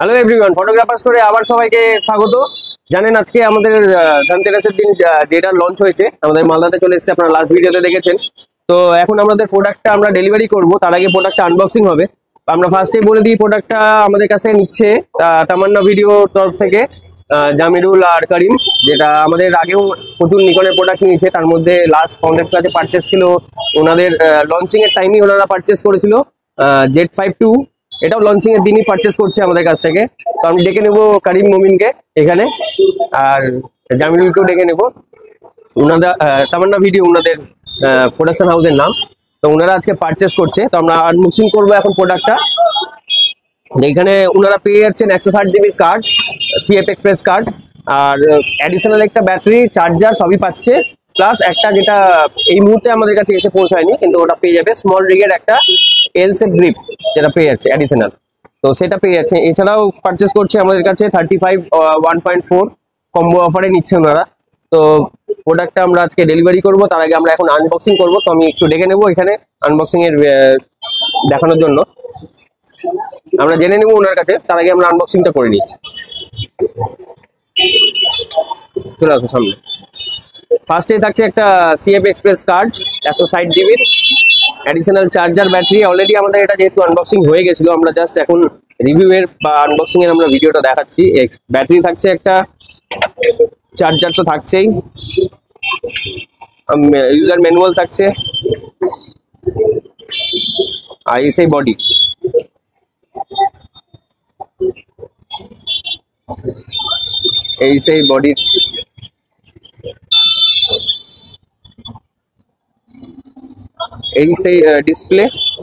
Hello everyone, photographer স্টোরে আবার সবাইকে স্বাগত। জানেন আজকে আমাদের ধনতেরাসের দিন যেটা লঞ্চ হয়েছে আমাদের মালদাতে চলে এসেছে, আপনারা লাস্ট ভিডিওতে দেখেছেন। তো এখন আমাদের প্রোডাক্টটা আমরা ডেলিভারি করব, তার আগে প্রোডাক্টটা আনবক্সিং হবে। আমরা ফার্স্টেই বলে দিই প্রোডাক্টটা আমাদের কাছে নিচ্ছে তামান্না ভিডিও তরফ থেকে জামিরুল আর করিম, যেটা আমাদের আগেও প্রচুর নিকনের প্রোডাক্ট নিয়েছে। তার মধ্যে লাস্ট আমাদের কাছে পারচেস ছিল ওনাদের লঞ্চিং এর টাইমই ওনারা পারচেস করেছিল Z52, এটাও লঞ্চিং এর দিনই পারচেস করছে আমাদের কাছ থেকে। তো আমি ডেকে নেবো করিম মমিনকে এখানে, আর জামিরুলকেও ডেকে নেবো। ওনারা তামান্না ভিডিও ওনাদের প্রোডাকশন হাউসের নাম। তো ওনারা আজকে পারচেস করছে, তো আমরা আনবক্সিং করবো এখন প্রোডাক্টটা। এখানে ওনারা পেয়ে যাচ্ছেন 160 GB card, CF express card, আর অ্যাডিশনাল একটা ব্যাটারি, চার্জার সবই পাচ্ছে। প্লাস একটা যেটা এই মুহূর্তে আমাদের কাছে এসে পৌঁছায়নি, কিন্তু ওটা পেয়ে যাবে স্মল রিগের একটা এল শেপ গ্রিপ, যেটা পেয়ে যাচ্ছে অ্যাডিশনাল, তো সেটা পেয়ে যাচ্ছে। এছাড়াও পারচেস করছে আমাদের কাছে 35 1.4 কম্বো অফারে নিচ্ছে ওনারা। তো প্রোডাক্টটা আমরা আজকে ডেলিভারি করব, তার আগে আমরা এখন আনবক্সিং করব। তো আমি একটু ডেকে নেবো এখানে আনবক্সিং এর দেখানোর জন্য। আমরা জেনে নেবো ওনার কাছে, তার আগে আমরা আনবক্সিংটা করে নিচ্ছি। চলে আসো সামনে। ফার্স্টে থাকছে একটা CF express card 160 GB, additional charger, battery. Already আমাদের এটা যেহেতু আনবক্সিং হয়ে গেছিল, আমরা জাস্ট এখন রিভিউ এর বা আনবক্সিং এর আমরা ভিডিওটা দেখাচ্ছি। ব্যাটারি থাকছে একটা, চার্জার তো থাকছেই, ইউজার ম্যানুয়াল থাকছে, আর এই সেই বডি। এই সেই বডি, এই সেই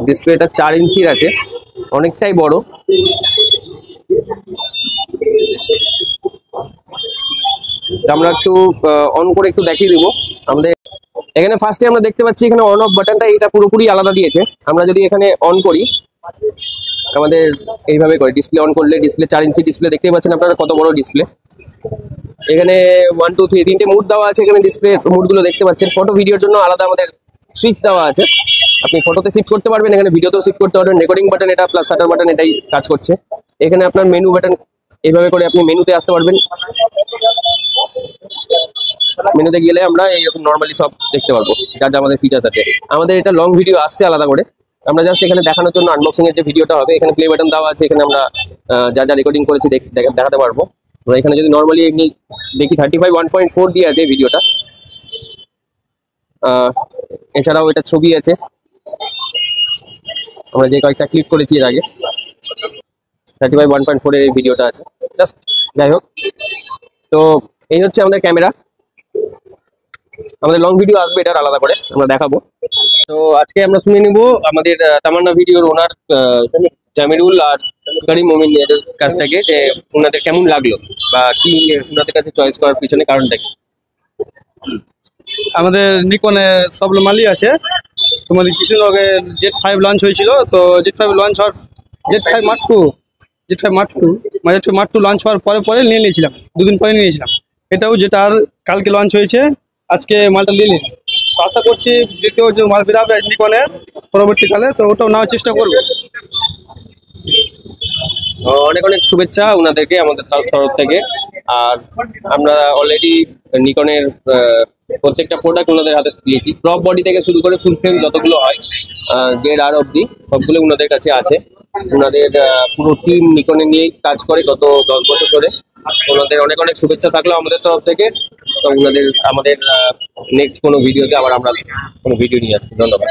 ডিসপ্লেটা 4 ইঞ্চির আছে, অনেকটাই বড়। আমরা একটু অন করে একটু দেখিয়ে দিব। আমাদের এখানে ফার্স্টে আমরা দেখতে পাচ্ছি এখানে অন অফ বাটনটা এটা পুরোপুরি আলাদা দিয়েছে। আমরা যদি এখানে অন করি, আমাদের এইভাবে করে ডিসপ্লে অন করলে ডিসপ্লে 4 ইঞ্চি ডিসপ্লে, দেখতে পাচ্ছেন আপনারা কত বড় ডিসপ্লে। এখানে 1 2 3 তিনটে মুড দেওয়া আছে। এখানে ডিসপ্লে মুডগুলো দেখতে পাচ্ছেন। ফটো ভিডিওর জন্য আলাদা আমাদের সুইচ দেওয়া আছে, আপনি ফটোতে শিফট করতে পারবেন, এখানে ভিডিওতেও শিফট করতে পারবেন। রেকর্ডিং বাটন এটা, প্লাস শাটার বাটন এটাই কাজ করছে। এখানে আপনার মেনু বাটন, এইভাবে করে আপনি মেনুতে আসতে পারবেন। মেনুতে গেলে আমরা এইরকম নর্মালি সব দেখতে পারবো, যা যা আমাদের ফিচার্স আছে। আমাদের এটা লং ভিডিও আসছে আলাদা করে, আমরা জাস্ট এখানে দেখানোর জন্য আনবক্সিং এর যে ভিডিওটা হবে, এখানে প্লে বাটন দেওয়া আছে। এখানে আমরা যা যা রেকর্ডিং করেছি দেখাতে পারবো। আমরা এখানে যদি নর্মালি এমনি দেখি 35 1.4 দিয়ে আছে ভিডিওটা। এছাড়াও এটা ছবি আছে, আমরা যে কয়েকটা ক্লিক করেছি এর আগে, 35 1.4 এর ভিডিওটা আছে। জাস্ট যাই হোক, তো এই হচ্ছে আমাদের ক্যামেরা। আমাদের লং ভিডিও আসবে, এটার আলাদা করে আমরা দেখাবো। তো আজকে আমরা শুনে নিব আমাদের তামান্না ভিডিওর ওনার জামিরুল আর করিম মমিন এদের কাছ থেকে, যে ওনাদের কেমন লাগলো বা কি ওনাদের কাছে চয়েস করার পিছনে কারণটা কি। আমাদের নিকনে সব মালই আছে। তোমাদের কিছু আগে Z5 লঞ্চ হয়েছিল, তো Z5 লঞ্চ হওয়ার Z5 Mark II লঞ্চ হওয়ার পরে নিয়ে নিয়েছিলাম, দুদিন পরে নিয়েছিলাম। এটাও যেটা আর কালকে লঞ্চ হয়েছে, আজকে মালটা নিয়ে নিলাম। তো আশা করছি যে কেউ যে মাল বেরাবে নিকনের পরবর্তীকালে, তো ওটাও নেওয়ার চেষ্টা করবো। অনেক অনেক শুভেচ্ছা ওনাদেরকে আমাদের তরফ থেকে। আর আমরা অলরেডি নিকনের প্রত্যেকটা প্রোডাক্ট ওনাদের হাতে দিয়েছি, ক্রপ বডি থেকে শুরু করে ফুল ফ্রেম যতগুলো হয় ZR অব্দি সবগুলো ওনাদের কাছে আছে। ওনাদের পুরো টিম নিকনে নিয়েই কাজ করে গত 10 বছর ধরে। ওনাদের অনেক অনেক শুভেচ্ছা থাকলো আমাদের তরফ থেকে। তো আমাদের নেক্সট কোনো ভিডিওতে আবার আমরা কোনো ভিডিও নিয়ে আসছি। ধন্যবাদ।